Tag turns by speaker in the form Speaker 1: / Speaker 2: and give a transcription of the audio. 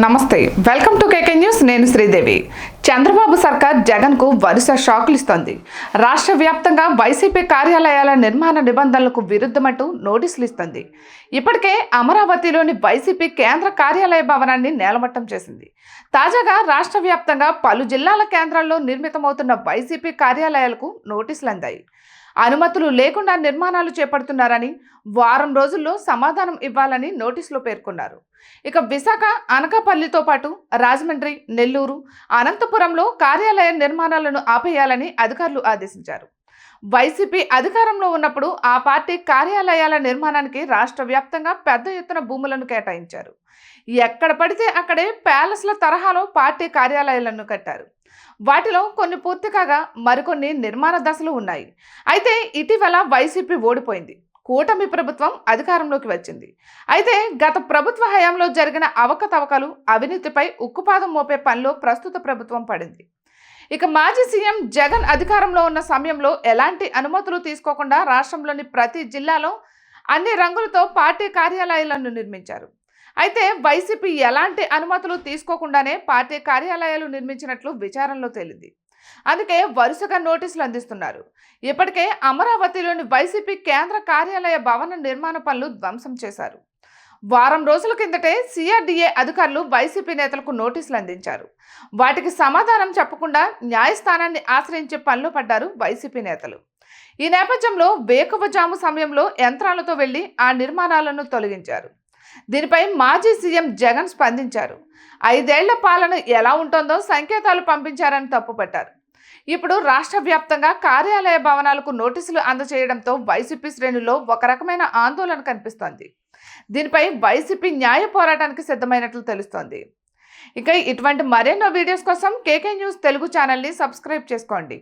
Speaker 1: నమస్తే welcome to KK news. నేను శ్రీదేవి. చంద్రబాబు సర్కార్ జగన్ కు వరుస షాకులు ఇస్తోంది. రాష్ట్ర వ్యాప్తంగా వైసీపీ కార్యాలయాల నిర్మాణ నిబంధనలకు విరుద్ధమంటూ నోటీసులు ఇస్తుంది. ఇప్పటికే అమరావతిలోని వైసీపీ కేంద్ర కార్యాలయ భవనాన్ని నేలమట్టం చేసింది. తాజాగా రాష్ట్ర వ్యాప్తంగా పలు జిల్లాల కేంద్రాల్లో నిర్మితమవుతున్న వైసీపీ కార్యాలయాలకు నోటీసులు అందాయి. అనుమతులు లేకుండా నిర్మాణాలు చేపడుతున్నారని, వారం రోజుల్లో సమాధానం ఇవ్వాలని నోటీసులో పేర్కొన్నారు. ఇక విశాఖ, అనకాపల్లితో పాటు రాజమండ్రి, నెల్లూరు, అనంతపురంలో కార్యాలయ నిర్మాణాలను ఆపేయాలని అధికారులు ఆదేశించారు. వైసీపీ అధికారంలో ఉన్నప్పుడు ఆ పార్టీ కార్యాలయాల నిర్మాణానికి రాష్ట్ర వ్యాప్తంగా పెద్ద ఎత్తున భూములను కేటాయించారు. ఎక్కడ పడితే అక్కడే ప్యాలెస్ల తరహాలో పార్టీ కార్యాలయాలను కట్టారు. వాటిలో కొన్ని పూర్తి కాగా మరికొన్ని నిర్మాణ దశలు ఉన్నాయి. అయితే ఇటీవల వైసీపీ ఓడిపోయింది. కూటమి ప్రభుత్వం అధికారంలోకి వచ్చింది. అయితే గత ప్రభుత్వ హయాంలో జరిగిన అవకతవకలు, అవినీతిపై ఉక్కుపాదం మోపే పనిలో ప్రస్తుత ప్రభుత్వం పడింది. ఇక మాజీ సీఎం జగన్ అధికారంలో ఉన్న సమయంలో ఎలాంటి అనుమతులు తీసుకోకుండా రాష్ట్రంలోని ప్రతి జిల్లాలో అన్ని రంగులతో పార్టీ కార్యాలయాలను నిర్మించారు. అయితే వైసీపీ ఎలాంటి అనుమతులు తీసుకోకుండానే పార్టీ కార్యాలయాలు నిర్మించినట్లు విచారణలో తేలింది. అందుకే వరుసగా నోటీసులు అందిస్తున్నారు. ఇప్పటికే అమరావతిలోని వైసీపీ కేంద్ర కార్యాలయ భవన నిర్మాణ పనులు ధ్వంసం చేశారు. వారం రోజుల కిందటే సిఆర్డీఏ అధికారులు వైసీపీ నేతలకు నోటీసులు అందించారు. వాటికి సమాధానం చెప్పకుండా న్యాయస్థానాన్ని ఆశ్రయించే పనిలో పడ్డారు వైసీపీ నేతలు. ఈ నేపథ్యంలో వేకువజాము సమయంలో యంత్రాలతో వెళ్లి ఆ నిర్మాణాలను తొలగించారు. దీనిపై మాజీ సీఎం జగన్ స్పందించారు. 5 ఏళ్ల పాలన ఎలా ఉంటుందో సంకేతాలు పంపించారని తప్పుపట్టారు. ఇప్పుడు రాష్ట్ర వ్యాప్తంగా కార్యాలయ భవనాలకు నోటీసులు అందజేయడంతో వైసీపీ శ్రేణుల్లో ఒక రకమైన ఆందోళన కనిపిస్తోంది. దీనిపై వైసీపీ న్యాయ పోరాటానికి సిద్ధమైనట్లు తెలుస్తోంది. ఇక ఇటువంటి మరెన్నో వీడియోస్ కోసం కేకే న్యూస్ తెలుగు ఛానల్ని సబ్స్క్రైబ్ చేసుకోండి.